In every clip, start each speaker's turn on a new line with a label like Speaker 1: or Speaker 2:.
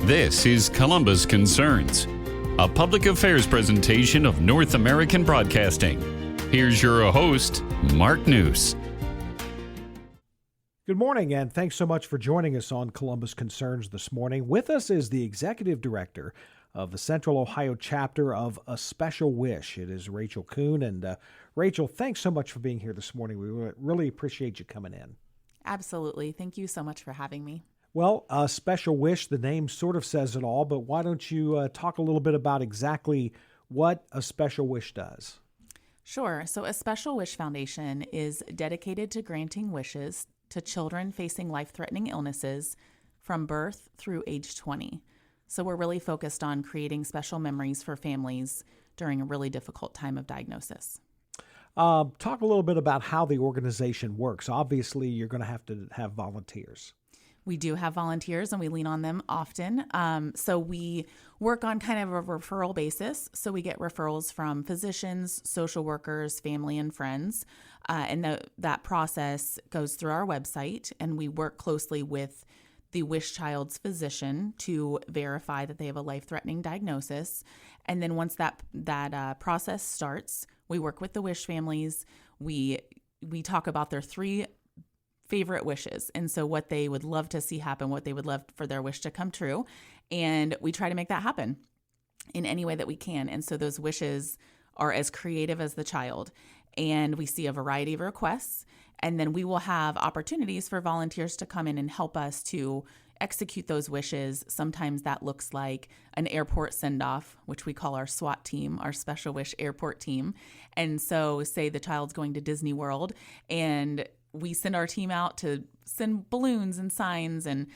Speaker 1: This is Columbus Concerns, a public affairs presentation of North American Broadcasting. Here's your host, Mark News.
Speaker 2: Good morning, and thanks so much for joining us on Columbus Concerns this morning. With us is the Executive Director of the Central Ohio chapter of A Special Wish. It is Rachel Kuhn. And Rachel, thanks so much for being here this morning. We really appreciate you coming in.
Speaker 3: Absolutely. Thank you so much for having me.
Speaker 2: Well, A Special Wish, the name sort of says it all, but why don't you talk a little bit about exactly what A Special Wish does?
Speaker 3: Sure. So A Special Wish Foundation is dedicated to granting wishes to children facing life-threatening illnesses from birth through age 20. So we're really focused on creating special memories for families during a really difficult time of diagnosis.
Speaker 2: Talk a little bit about how the organization works. Obviously, you're going to have volunteers.
Speaker 3: We do have volunteers, and we lean on them often. So we work on kind of a referral basis. So we get referrals from physicians, social workers, family, and friends. And that process goes through our website, and we work closely with the wish child's physician to verify that they have a life-threatening diagnosis. And then once that process starts, we work with the wish families. We talk about their three favorite wishes, and so what they would love to see happen, what they would love for their wish to come true, and we try to make that happen in any way that we can. And so those wishes are as creative as the child, and we see a variety of requests, and then we will have opportunities for volunteers to come in and help us to execute those wishes. Sometimes that looks like an airport send-off, which we call our SWAT team, our Special Wish Airport Team. And so say the child's going to Disney World, and we send our team out to send balloons and signs, and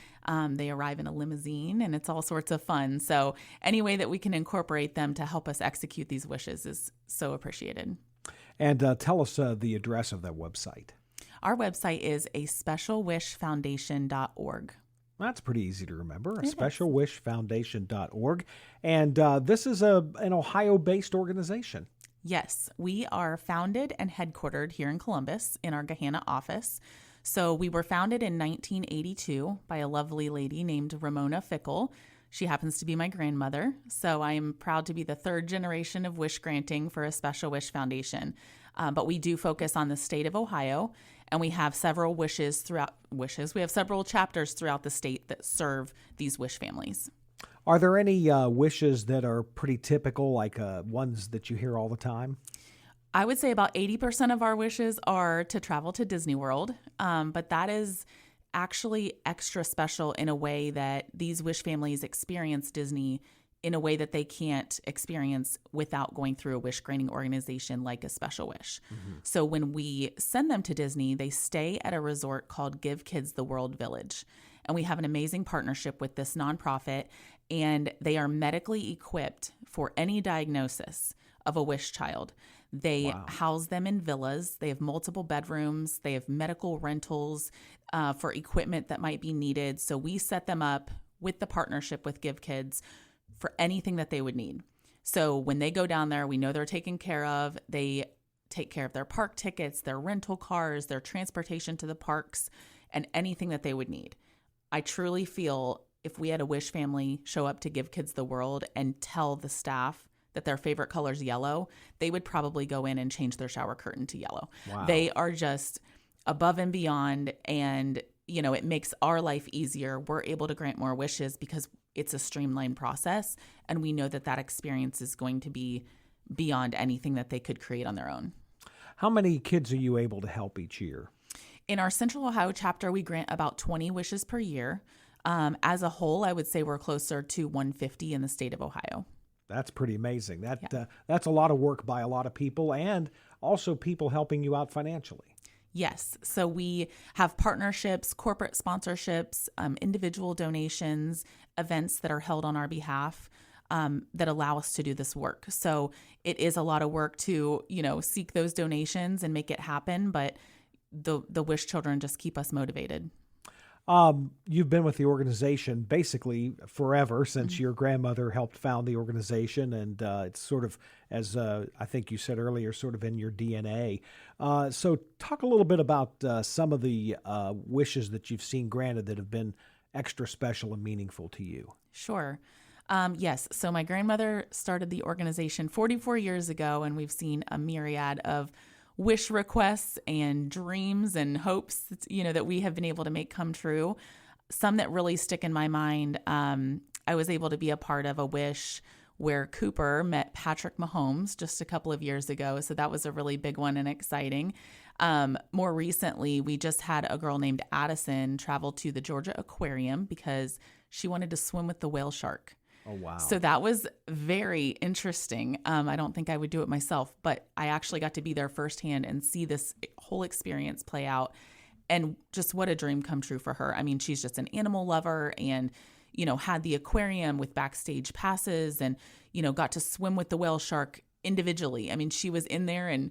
Speaker 3: they arrive in a limousine, and it's all sorts of fun. So any way that we can incorporate them to help us execute these wishes is so appreciated.
Speaker 2: And tell us the address of that website.
Speaker 3: Our website is aspecialwishfoundation.org.
Speaker 2: That's pretty easy to remember,
Speaker 3: It is.
Speaker 2: aspecialwishfoundation.org. And this is an Ohio-based organization.
Speaker 3: Yes, we are founded and headquartered here in Columbus in our Gahanna office. So we were founded in 1982 by a lovely lady named Ramona Fickle. She happens to be my grandmother. So I am proud to be the third generation of wish granting for A Special Wish Foundation. But we do focus on the state of Ohio, and we have several We have several chapters throughout the state that serve these wish families.
Speaker 2: Are there any wishes that are pretty typical, like ones that you hear all the time?
Speaker 3: I would say about 80% of our wishes are to travel to Disney World, but that is actually extra special in a way that these wish families experience Disney in a way that they can't experience without going through a wish granting organization like A Special Wish. Mm-hmm. So when we send them to Disney, they stay at a resort called Give Kids the World Village. And we have an amazing partnership with this nonprofit, and they are medically equipped for any diagnosis of a wish child. They house them in villas. They have multiple bedrooms. They have medical rentals for equipment that might be needed. So we set them up with the partnership with Give Kids for anything that they would need. So when they go down there, we know they're taken care of. They take care of their park tickets, their rental cars, their transportation to the parks, and anything that they would need. I truly feel if we had a wish family show up to Give Kids the World and tell the staff that their favorite color is yellow, they would probably go in and change their shower curtain to yellow. Wow. They are just above and beyond, and it makes our life easier. We're able to grant more wishes because it's a streamlined process, and we know that experience is going to be beyond anything that they could create on their own.
Speaker 2: How many kids are you able to help each year?
Speaker 3: In our Central Ohio chapter, we grant about 20 wishes per year. As a whole, I would say we're closer to 150 in the state of Ohio.
Speaker 2: That's pretty amazing. That's a lot of work by a lot of people, and also people helping you out financially.
Speaker 3: Yes. So we have partnerships, corporate sponsorships, individual donations, events that are held on our behalf that allow us to do this work. So it is a lot of work to, seek those donations and make it happen, but the wish children just keep us motivated.
Speaker 2: You've been with the organization basically forever since your grandmother helped found the organization, and it's sort of, as I think you said earlier, sort of in your DNA. So talk a little bit about some of the wishes that you've seen granted that have been extra special and meaningful to you?
Speaker 3: Sure. Yes. So my grandmother started the organization 44 years ago, and we've seen a myriad of wish requests and dreams and hopes, that we have been able to make come true. Some that really stick in my mind. I was able to be a part of a wish where Cooper met Patrick Mahomes just a couple of years ago. So that was a really big one and exciting. More recently, we just had a girl named Addison travel to the Georgia Aquarium because she wanted to swim with the whale shark.
Speaker 2: Oh, wow.
Speaker 3: So that was very interesting. I don't think I would do it myself, but I actually got to be there firsthand and see this whole experience play out. And just what a dream come true for her. I mean, she's just an animal lover and, had the aquarium with backstage passes and, got to swim with the whale shark individually. I mean, she was in there and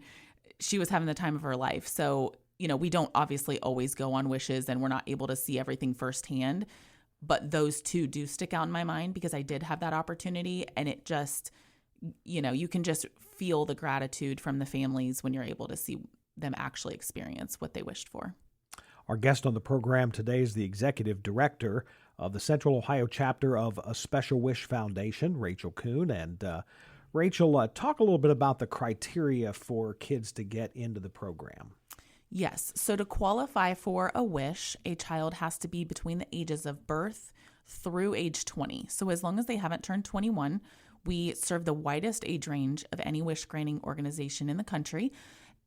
Speaker 3: she was having the time of her life. So, we don't obviously always go on wishes and we're not able to see everything firsthand. But those two do stick out in my mind because I did have that opportunity, and it just, you can just feel the gratitude from the families when you're able to see them actually experience what they wished for.
Speaker 2: Our guest on the program today is the executive director of the Central Ohio chapter of A Special Wish Foundation, Rachel Kuhn. And Rachel, talk a little bit about the criteria for kids to get into the program.
Speaker 3: Yes. So to qualify for a wish, a child has to be between the ages of birth through age 20. So as long as they haven't turned 21, we serve the widest age range of any wish granting organization in the country.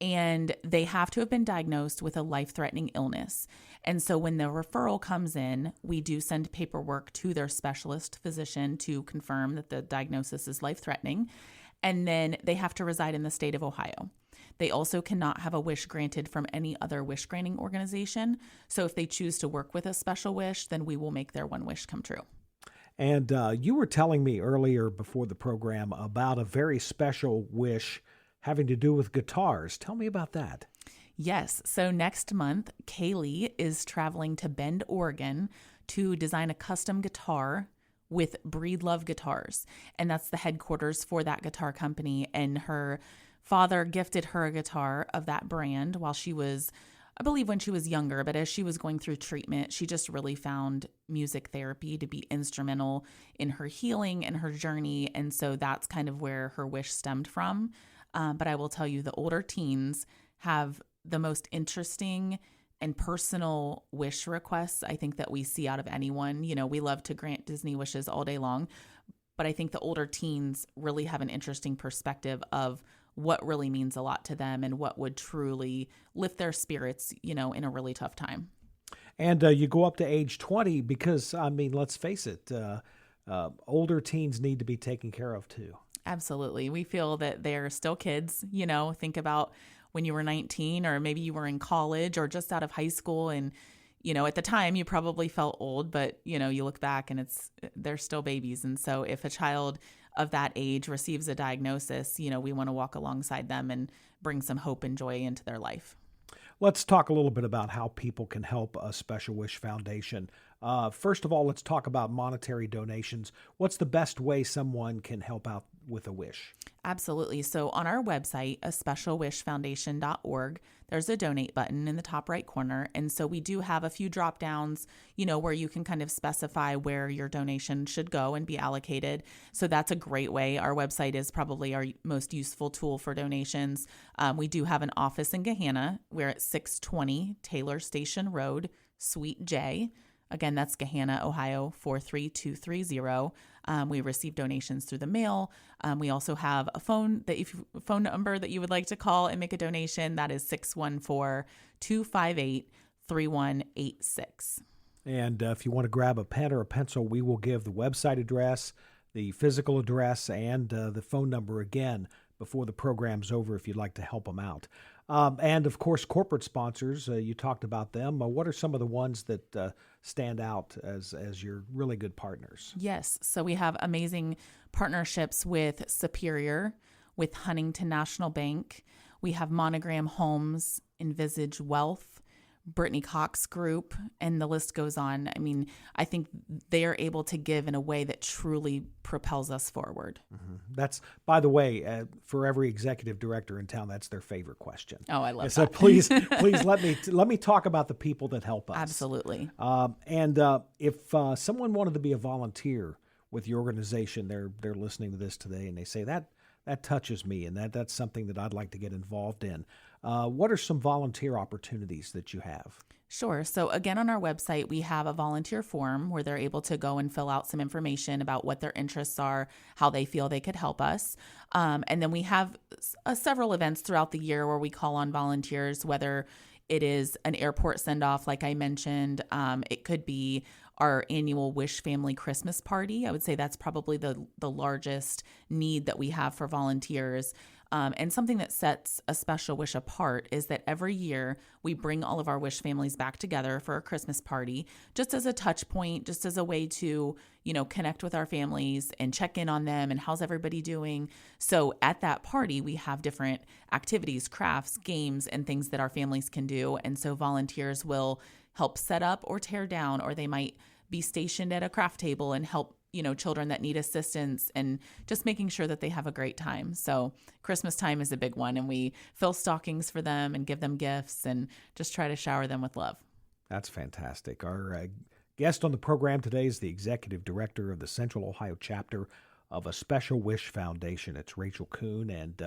Speaker 3: And they have to have been diagnosed with a life-threatening illness. And so when the referral comes in, we do send paperwork to their specialist physician to confirm that the diagnosis is life-threatening. And then they have to reside in the state of Ohio. They also cannot have a wish granted from any other wish granting organization. So if they choose to work with a special wish, then we will make their one wish come true.
Speaker 2: And you were telling me earlier before the program about a very special wish having to do with guitars. Tell me about that.
Speaker 3: Yes. So next month, Kaylee is traveling to Bend, Oregon to design a custom guitar with Breedlove Guitars. And that's the headquarters for that guitar company. And her father gifted her a guitar of that brand while she was, I believe, when she was younger. But as she was going through treatment, she just really found music therapy to be instrumental in her healing and her journey. And so that's kind of where her wish stemmed from. But I will tell you, the older teens have the most interesting and personal wish requests, I think, that we see out of anyone. We love to grant Disney wishes all day long, but I think the older teens really have an interesting perspective of what really means a lot to them and what would truly lift their spirits, in a really tough time.
Speaker 2: And you go up to age 20 because, let's face it, older teens need to be taken care of too.
Speaker 3: Absolutely. We feel that they're still kids. Think about when you were 19 or maybe you were in college or just out of high school. And, at the time you probably felt old, but, you look back and they're still babies. And so if a child of that age receives a diagnosis, we want to walk alongside them and bring some hope and joy into their life.
Speaker 2: Let's talk a little bit about how people can help a Special Wish Foundation. First of all, let's talk about monetary donations. What's the best way someone can help out with a wish?
Speaker 3: Absolutely. So on our website, aspecialwishfoundation.org, there's a donate button in the top right corner. And so we do have a few drop downs, where you can kind of specify where your donation should go and be allocated. So that's a great way. Our website is probably our most useful tool for donations. We do have an office in Gahanna. We're at 620 Taylor Station Road, Suite J. Again, that's Gahanna, Ohio, 43230. We receive donations through the mail. We also have a phone number that you would like to call and make a donation. That is 614-258-3186.
Speaker 2: And if you want to grab a pen or a pencil, we will give the website address, the physical address, and the phone number again before the program's over if you'd like to help them out. And, of course, corporate sponsors, you talked about them. What are some of the ones that stand out as your really good partners?
Speaker 3: Yes. So we have amazing partnerships with Superior, with Huntington National Bank. We have Monogram Homes, Envisage Wealth, Brittany Cox group, and the list goes on. I mean, I think they are able to give in a way that truly propels us forward.
Speaker 2: Mm-hmm. That's, by the way, for every executive director in town, that's their favorite question.
Speaker 3: Oh, I love that.
Speaker 2: So please let me talk about the people that help us.
Speaker 3: Absolutely.
Speaker 2: If someone wanted to be a volunteer with your organization, they're listening to this today, and they say that touches me, and that's something that I'd like to get involved in. What are some volunteer opportunities that you have?
Speaker 3: Sure. So again, on our website, we have a volunteer form where they're able to go and fill out some information about what their interests are, how they feel they could help us. And then we have several events throughout the year where we call on volunteers, whether it is an airport send-off, like I mentioned. It could be our annual Wish Family Christmas party. I would say that's probably the largest need that we have for volunteers. And something that sets a Special Wish apart is that every year we bring all of our Wish families back together for a Christmas party, just as a touch point, just as a way to, connect with our families and check in on them and how's everybody doing. So at that party, we have different activities, crafts, games, and things that our families can do. And so volunteers will help set up or tear down, or they might be stationed at a craft table and help children that need assistance, and just making sure that they have a great time. So Christmas time is a big one, and we fill stockings for them and give them gifts and just try to shower them with love.
Speaker 2: That's fantastic. Our guest on the program today is the executive director of the Central Ohio chapter of A Special Wish Foundation. It's Rachel Kuhn. And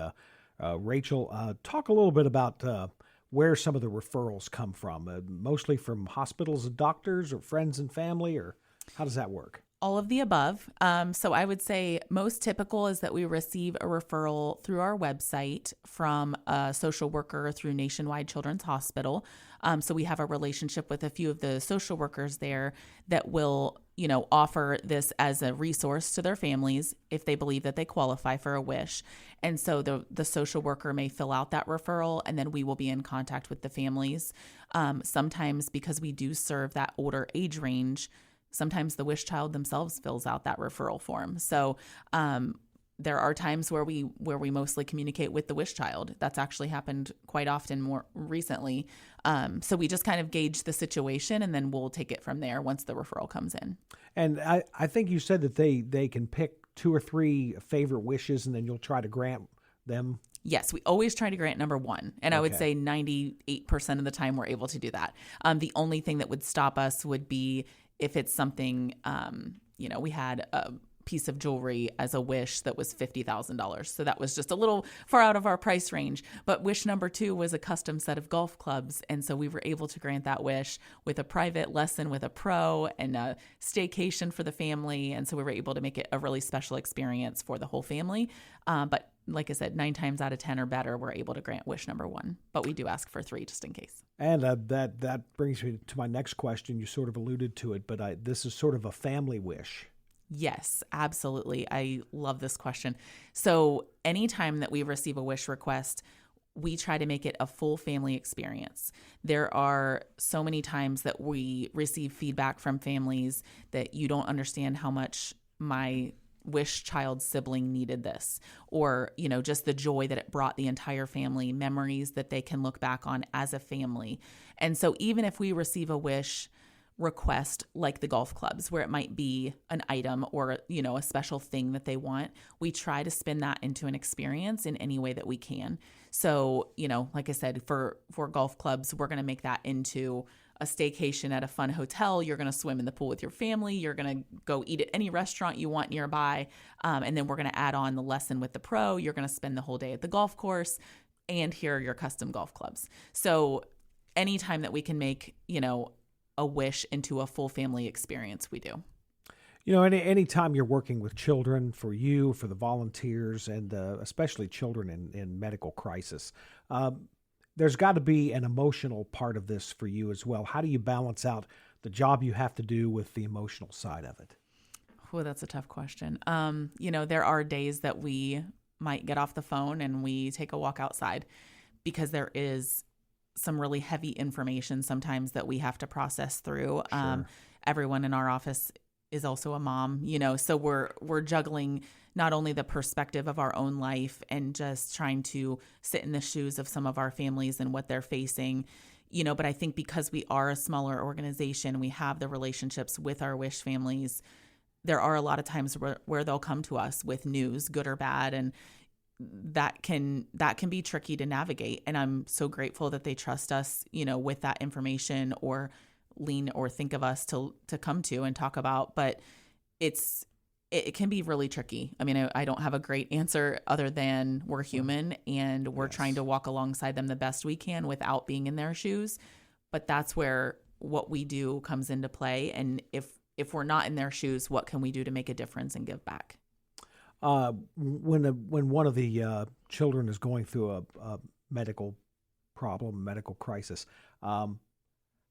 Speaker 2: Rachel, talk a little bit about where some of the referrals come from, mostly from hospitals and doctors or friends and family, or how does that work?
Speaker 3: All of the above. So I would say most typical is that we receive a referral through our website from a social worker through Nationwide Children's Hospital. So we have a relationship with a few of the social workers there that will, offer this as a resource to their families if they believe that they qualify for a wish. And so the social worker may fill out that referral, and then we will be in contact with the families. Sometimes, because we do serve that older age range, sometimes the wish child themselves fills out that referral form. So there are times where we mostly communicate with the wish child. That's actually happened quite often more recently. So we just kind of gauge the situation, and then we'll take it from there once the referral comes in.
Speaker 2: And I think you said that they can pick 2 or 3 favorite wishes, and then you'll try to grant them.
Speaker 3: Yes, we always try to grant number 1. And I would say 98% of the time we're able to do that. The only thing that would stop us would be if it's something, we had a piece of jewelry as a wish that was $50,000. So that was just a little far out of our price range. But wish number 2 was a custom set of golf clubs. And so we were able to grant that wish with a private lesson with a pro and a staycation for the family. And so we were able to make it a really special experience for the whole family. But like I said, 9 times out of 10 or better, we're able to grant wish number 1, but we do ask for 3 just in case.
Speaker 2: And that brings me to my next question. You sort of alluded to it, but this is sort of a family wish.
Speaker 3: Yes, absolutely. I love this question. So anytime that we receive a wish request, we try to make it a full family experience. There are so many times that we receive feedback from families that you don't understand how much my wish child sibling needed this, or, just the joy that it brought the entire family, memories that they can look back on as a family. And so even if we receive a wish request like the golf clubs, where it might be an item or, a special thing that they want, we try to spin that into an experience in any way that we can. So, like I said, for golf clubs, we're going to make that into a staycation at a fun hotel. You're going to swim in the pool with your family. You're going to go eat at any restaurant you want nearby. And then we're going to add on the lesson with the pro. You're going to spend the whole day at the golf course, and here are your custom golf clubs. So anytime that we can make, a wish into a full family experience, we do.
Speaker 2: Any time you're working with children, for you, for the volunteers, and especially children in medical crisis, there's got to be an emotional part of this for you as well. How do you balance out the job you have to do with the emotional side of it?
Speaker 3: Oh, that's a tough question. There are days that we might get off the phone and we take a walk outside, because there is some really heavy information sometimes that we have to process through.
Speaker 2: Sure.
Speaker 3: Everyone in our office is also a mom, so we're juggling not only the perspective of our own life and just trying to sit in the shoes of some of our families and what they're facing. But I think because we are a smaller organization, we have the relationships with our wish families. There are a lot of times where they'll come to us with news, good or bad, and that can be tricky to navigate. And I'm so grateful that they trust us, with that information, or lean or think of us to come to and talk about. But it can be really tricky. I mean, I don't have a great answer other than we're human and we're trying to walk alongside them the best we can without being in their shoes. But that's where what we do comes into play. And if we're not in their shoes, what can we do to make a difference and give back?
Speaker 2: When one of the children is going through a medical problem, medical crisis,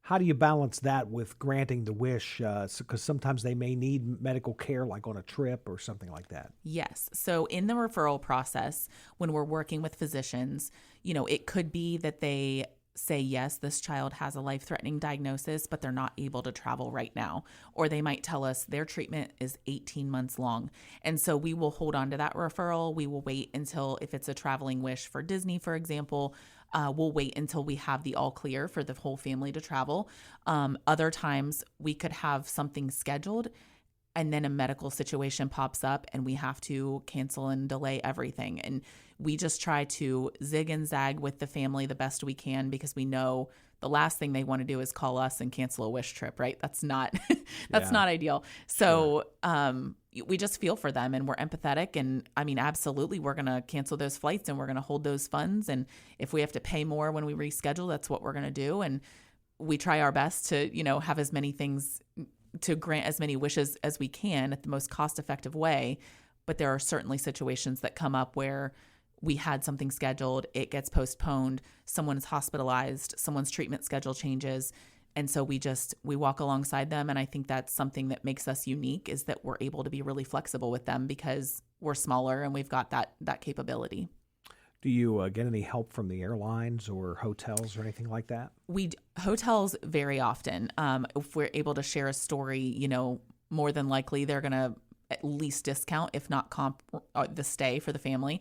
Speaker 2: how do you balance that with granting the wish? Because sometimes they may need medical care, like on a trip or something like that.
Speaker 3: Yes. So in the referral process, when we're working with physicians, it could be that they say, yes, this child has a life-threatening diagnosis, but they're not able to travel right now. Or they might tell us their treatment is 18 months long. And so we will hold on to that referral. We will wait until, if it's a traveling wish for Disney, for example, we'll wait until we have the all clear for the whole family to travel. Other times we could have something scheduled and then a medical situation pops up and we have to cancel and delay everything. And we just try to zig and zag with the family the best we can, because we know the last thing they want to do is call us and cancel a wish trip, right? That's not not ideal. So we just feel for them and we're empathetic. And I mean, absolutely, we're going to cancel those flights and we're going to hold those funds. And if we have to pay more when we reschedule, that's what we're going to do. And we try our best to, have as many things, to grant as many wishes as we can at the most cost-effective way. But there are certainly situations that come up where we had something scheduled, it gets postponed, someone is hospitalized, someone's treatment schedule changes. And so we walk alongside them. And I think that's something that makes us unique, is that we're able to be really flexible with them because we're smaller and we've got that capability.
Speaker 2: Do you get any help from the airlines or hotels or anything like that?
Speaker 3: Hotels very often. If we're able to share a story, more than likely they're going to at least discount, if not comp, the stay for the family.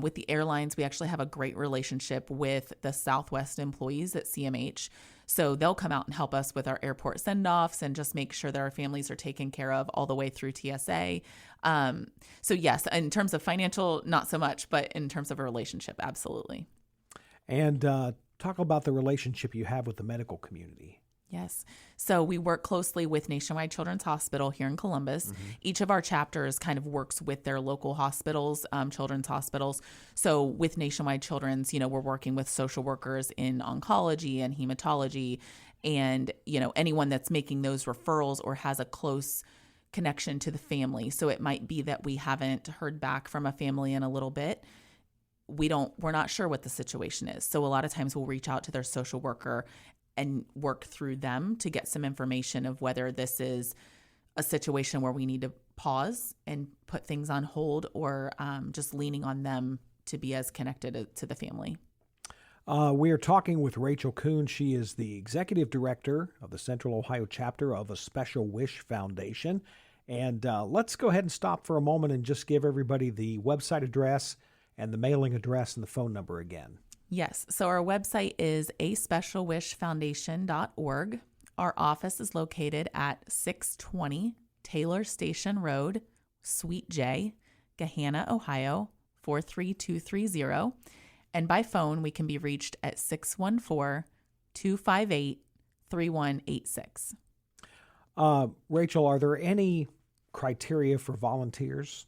Speaker 3: With the airlines, we actually have a great relationship with the Southwest employees at CMH. So they'll come out and help us with our airport send-offs and just make sure that our families are taken care of all the way through TSA. So yes, in terms of financial, not so much, but in terms of a relationship, absolutely.
Speaker 2: And talk about the relationship you have with the medical community.
Speaker 3: Yes. So we work closely with Nationwide Children's Hospital here in Columbus. Mm-hmm. Each of our chapters kind of works with their local hospitals, children's hospitals. So with Nationwide Children's, we're working with social workers in oncology and hematology, and, anyone that's making those referrals or has a close connection to the family. So it might be that we haven't heard back from a family in a little bit. We're not sure what the situation is. So a lot of times we'll reach out to their social worker and work through them to get some information of whether this is a situation where we need to pause and put things on hold, or just leaning on them to be as connected to the family.
Speaker 2: We are talking with Rachel Kuhn. She is the executive director of the Central Ohio chapter of A Special Wish Foundation. And let's go ahead and stop for a moment and just give everybody the website address and the mailing address and the phone number again.
Speaker 3: Yes. So our website is aspecialwishfoundation.org. Our office is located at 620 Taylor Station Road, Suite J, Gahanna, Ohio, 43230. And by phone, we can be reached at 614-258-3186.
Speaker 2: Rachel, are there any criteria for volunteers?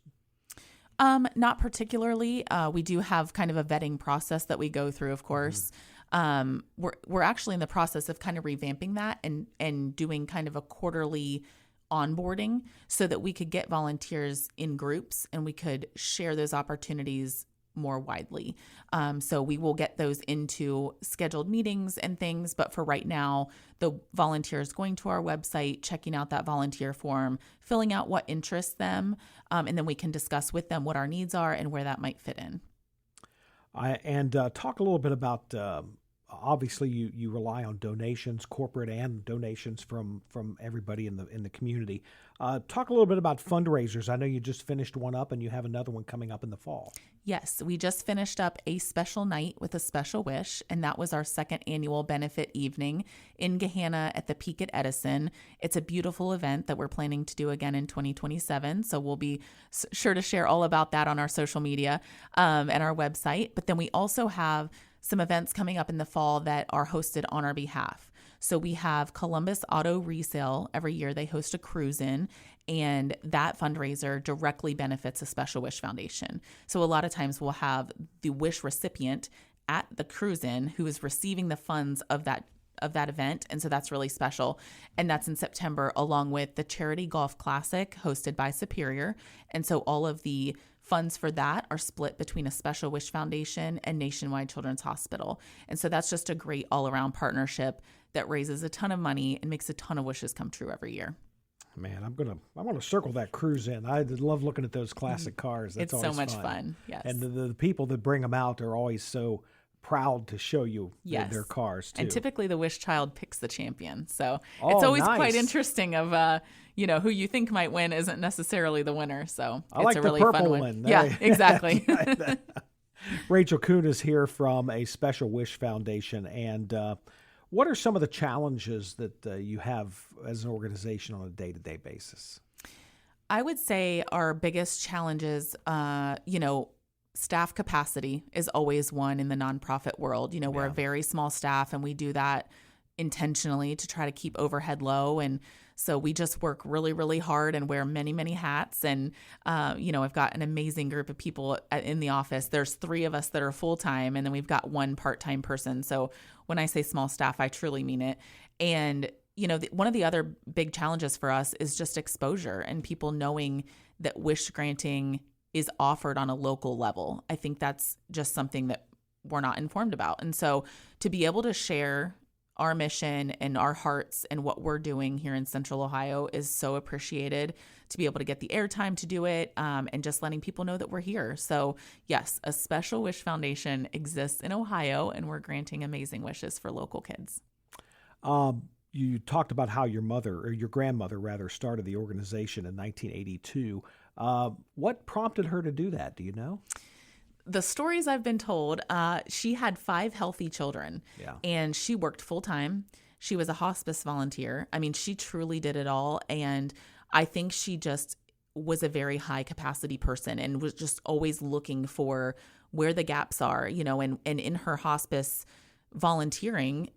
Speaker 3: Not particularly. We do have kind of a vetting process that we go through, of course. We're actually in the process of kind of revamping that and doing kind of a quarterly onboarding so that we could get volunteers in groups and we could share those opportunities more widely. So we will get those into scheduled meetings and things, but for right now, the volunteers going to our website, checking out that volunteer form, filling out what interests them, and then we can discuss with them what our needs are and where that might fit in.
Speaker 2: And talk a little bit about obviously you rely on donations, corporate and donations from everybody in the community. Talk a little bit about fundraisers. I know you just finished one up and you have another one coming up in the fall.
Speaker 3: Yes, we just finished up a special night with a special wish, and that was our second annual benefit evening in Gahanna at the Peak at Edison. It's a beautiful event that we're planning to do again in 2027, so we'll be sure to share all about that on our social media and our website. But then we also have some events coming up in the fall that are hosted on our behalf. So we have Columbus Auto Resale. Every year they host a cruise-in, and that fundraiser directly benefits a Special Wish Foundation. So a lot of times we'll have the wish recipient at the cruise-in who is receiving the funds of that event, and so that's really special. And that's in September, along with the Charity Golf Classic hosted by Superior. And so all of the funds for that are split between a Special Wish Foundation and Nationwide Children's Hospital. And so that's just a great all-around partnership that raises a ton of money and makes a ton of wishes come true every year.
Speaker 2: Man, I want to circle that cruise in. I love looking at those classic cars. That's
Speaker 3: it's so much fun. Yes.
Speaker 2: And the people that bring them out are always so proud to show you their cars too.
Speaker 3: And typically the wish child picks the champion. So it's always quite interesting of who you think might win isn't necessarily the winner. So
Speaker 2: I like
Speaker 3: a really
Speaker 2: the purple
Speaker 3: fun
Speaker 2: one.
Speaker 3: Yeah, exactly.
Speaker 2: Rachel Kuhn is here from a Special Wish Foundation. And what are some of the challenges that you have as an organization on a day-to-day basis?
Speaker 3: I would say our biggest challenges, staff capacity is always one in the nonprofit world. We're a very small staff, and we do that intentionally to try to keep overhead low. And so we just work really, really hard and wear many, many hats. And, I've got an amazing group of people in the office. There's 3 of us that are full-time, and then we've got 1 part-time person. So when I say small staff, I truly mean it. And, one of the other big challenges for us is just exposure and people knowing that wish granting is offered on a local level. I think that's just something that we're not informed about. And so to be able to share our mission and our hearts and what we're doing here in Central Ohio is so appreciated, to be able to get the airtime to do it, and just letting people know that we're here. So yes, a Special Wish Foundation exists in Ohio, and we're granting amazing wishes for local kids.
Speaker 2: You talked about how your grandmother rather, started the organization in 1982. What prompted her to do that? Do you know?
Speaker 3: The stories I've been told, she had 5 healthy children, and she worked full time. She was a hospice volunteer. I mean, she truly did it all. And I think she just was a very high capacity person and was just always looking for where the gaps are, and in her hospice volunteering,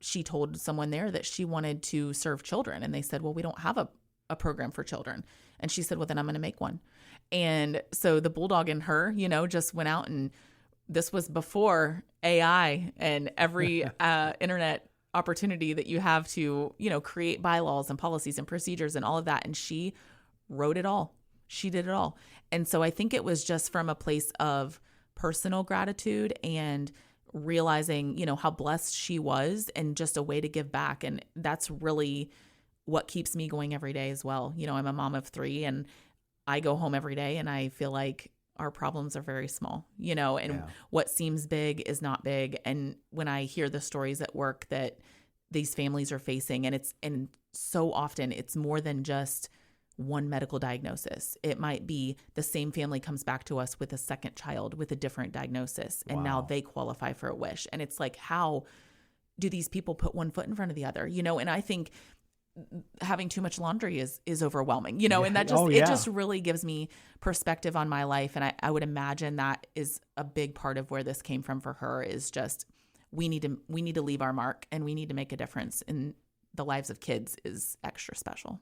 Speaker 3: she told someone there that she wanted to serve children. And they said, well, we don't have a program for children. And she said, well, then I'm going to make one. And so the bulldog in her, just went out, and this was before AI and every internet opportunity that you have to, create bylaws and policies and procedures and all of that. And she wrote it all. She did it all. And so I think it was just from a place of personal gratitude and realizing, how blessed she was and just a way to give back. And that's really what keeps me going every day as well. I'm a mom of 3, and I go home every day and I feel like our problems are very small, what seems big is not big. And when I hear the stories at work that these families are facing, and so often it's more than just one medical diagnosis. It might be the same family comes back to us with a second child with a different diagnosis, and now they qualify for a wish. And it's like, how do these people put one foot in front of the other? And I think having too much laundry is overwhelming, and that just, it just really gives me perspective on my life. And I would imagine that is a big part of where this came from for her, is just, we need to leave our mark, and we need to make a difference in the lives of kids is extra special.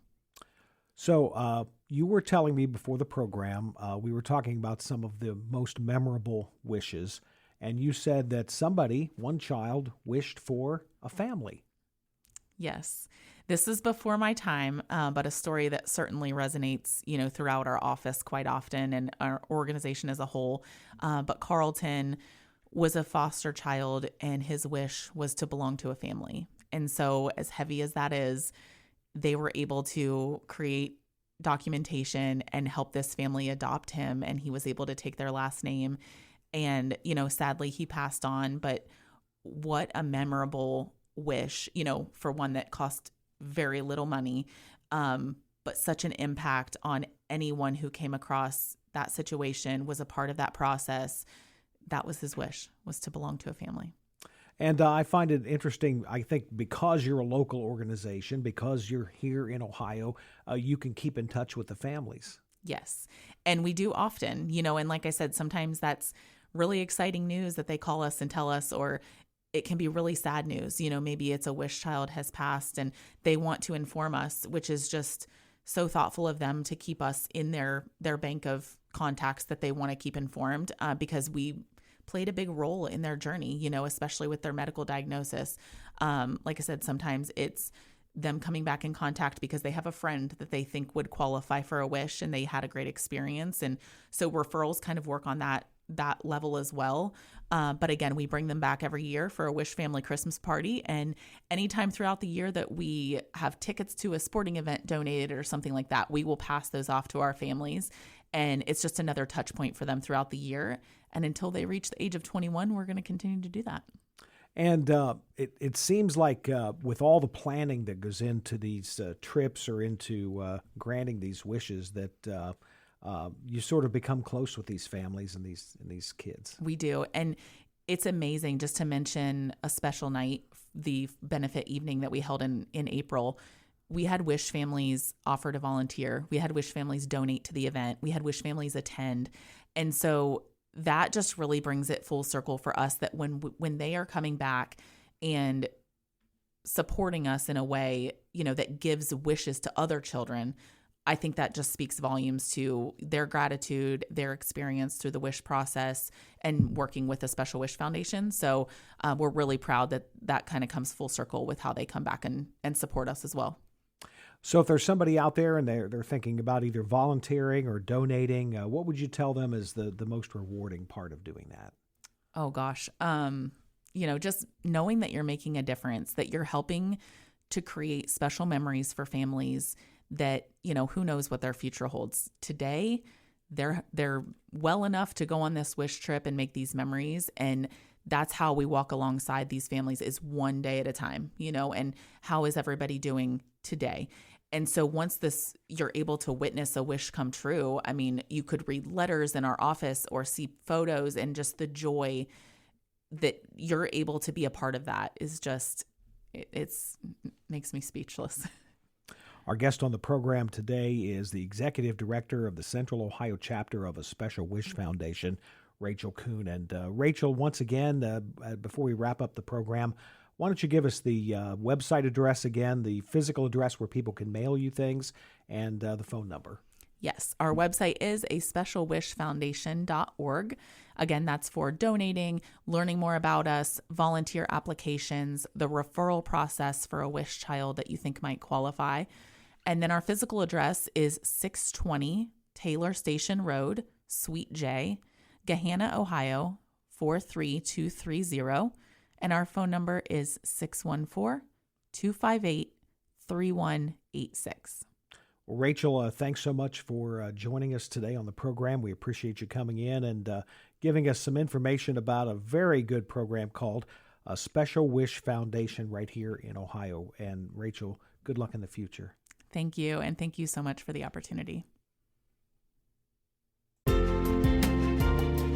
Speaker 2: So you were telling me before the program, we were talking about some of the most memorable wishes, and you said that one child wished for a family.
Speaker 3: Yes. This is before my time, but a story that certainly resonates, throughout our office quite often and our organization as a whole. But Carlton was a foster child, and his wish was to belong to a family. And so, as heavy as that is, they were able to create documentation and help this family adopt him, and he was able to take their last name. And, sadly, he passed on, but what a memorable wish, for one that cost very little money, but such an impact on anyone who came across that situation, was a part of that process. That was his wish, was to belong to a family.
Speaker 2: And I find it interesting, I think, because you're a local organization, because you're here in Ohio, you can keep in touch with the families.
Speaker 3: Yes. And we do often, and like I said, sometimes that's really exciting news that they call us and tell us, or it can be really sad news. Maybe it's a wish child has passed and they want to inform us, which is just so thoughtful of them to keep us in their bank of contacts that they want to keep informed, because we played a big role in their journey, especially with their medical diagnosis. Like I said, sometimes it's them coming back in contact because they have a friend that they think would qualify for a wish and they had a great experience. And so referrals kind of work on that level as well. But again, we bring them back every year for a Wish Family Christmas party. And anytime throughout the year that we have tickets to a sporting event donated or something like that, we will pass those off to our families. And it's just another touch point for them throughout the year. And until they reach the age of 21, we're going to continue to do that.
Speaker 2: And it seems like with all the planning that goes into these trips or into granting these wishes, that you sort of become close with these families and these kids.
Speaker 3: We do. And it's amazing, just to mention a special night, the benefit evening that we held in April. We had Wish families offer to volunteer. We had Wish families donate to the event. We had Wish families attend. And so that just really brings it full circle for us, that when they are coming back and supporting us in a way, that gives wishes to other children, I think that just speaks volumes to their gratitude, their experience through the Wish process and working with the Special Wish Foundation. So we're really proud that kind of comes full circle with how they come back and support us as well.
Speaker 2: So if there's somebody out there and they're thinking about either volunteering or donating, what would you tell them is the most rewarding part of doing that?
Speaker 3: Oh, gosh. Just knowing that you're making a difference, that you're helping to create special memories for families that, who knows what their future holds. Today, they're well enough to go on this Wish trip and make these memories. And that's how we walk alongside these families, is one day at a time, and how is everybody doing today? And so once you're able to witness a wish come true, I mean, you could read letters in our office or see photos, and just the joy that you're able to be a part of that is just, it makes me speechless.
Speaker 2: Our guest on the program today is the Executive Director of the Central Ohio Chapter of a Special Wish Foundation, Rachel Kuhn. And Rachel, once again, before we wrap up the program, why don't you give us the website address again, the physical address where people can mail you things, and the phone number?
Speaker 3: Yes, our website is a specialwishfoundation.org. Again, that's for donating, learning more about us, volunteer applications, the referral process for a wish child that you think might qualify. And then our physical address is 620 Taylor Station Road, Suite J, Gahanna, Ohio, 43230. And our phone number is 614-258-3186.
Speaker 2: Well, Rachel, thanks so much for joining us today on the program. We appreciate you coming in and giving us some information about a very good program called Special Wish Foundation right here in Ohio. And Rachel, good luck in the future.
Speaker 3: Thank you. And thank you so much for the opportunity.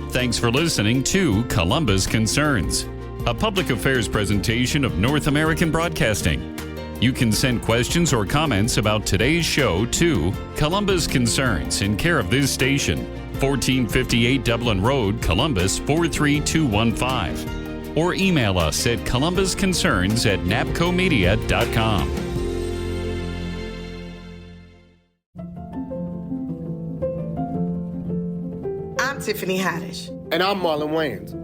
Speaker 1: Thanks for listening to Columbus Concerns, a public affairs presentation of North American Broadcasting. You can send questions or comments about today's show to Columbus Concerns in care of this station, 1458 Dublin Road, Columbus 43215. Or email us at columbusconcerns@napcomedia.com.
Speaker 4: I'm Tiffany Haddish.
Speaker 5: And I'm Marlon Wayans.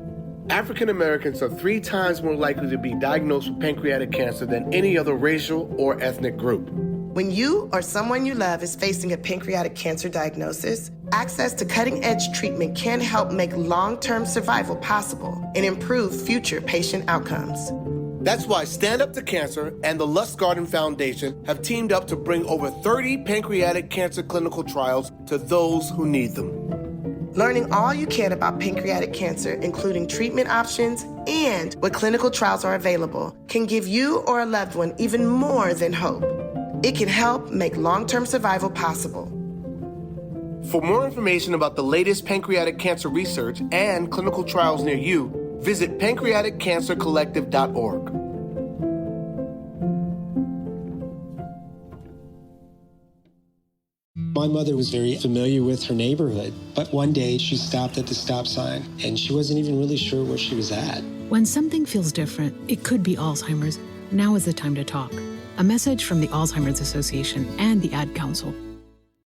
Speaker 5: African Americans are 3 times more likely to be diagnosed with pancreatic cancer than any other racial or ethnic group.
Speaker 4: When you or someone you love is facing a pancreatic cancer diagnosis, access to cutting-edge treatment can help make long-term survival possible and improve future patient outcomes.
Speaker 5: That's why Stand Up to Cancer and the Lustgarten Foundation have teamed up to bring over 30 pancreatic cancer clinical trials to those who need them.
Speaker 4: Learning all you can about pancreatic cancer, including treatment options and what clinical trials are available, can give you or a loved one even more than hope. It can help make long-term survival possible.
Speaker 5: For more information about the latest pancreatic cancer research and clinical trials near you, visit pancreaticcancercollective.org.
Speaker 6: My mother was very familiar with her neighborhood, but one day she stopped at the stop sign and she wasn't even really sure where she was at.
Speaker 7: When something feels different, it could be Alzheimer's. Now is the time to talk. A message from the Alzheimer's Association and the Ad Council.